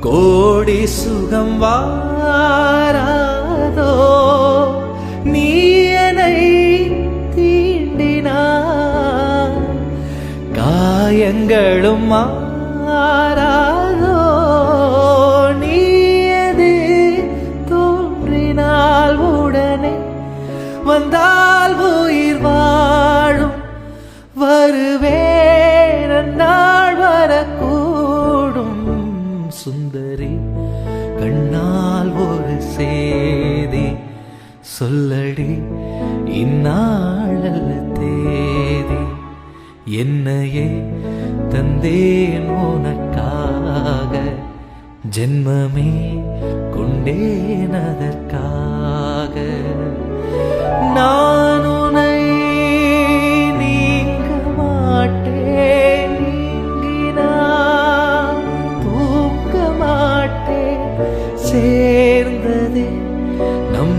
கோடி சுகம் வாராதோ நீ என்னை தீண்டினாய், காயங்களும் மாறாதோ நீ எது தோன்றினால் உடனே வந்தால் உயிர் வாழும், வருவேன் நாள் வரக்கூடும். சுந்தரி கண்ணால் ஒரு சேதி சொல்லடி, இந்நாளல்ல தேதி, என்னையே தந்தேன் உனக்காக, ஜென்மமே கொண்டேன் அதற்காக. நான் உன்னை நீங்க மாட்டேன், நீங்கினான் தூங்க மாட்டேன், சேர்ந்ததே நம்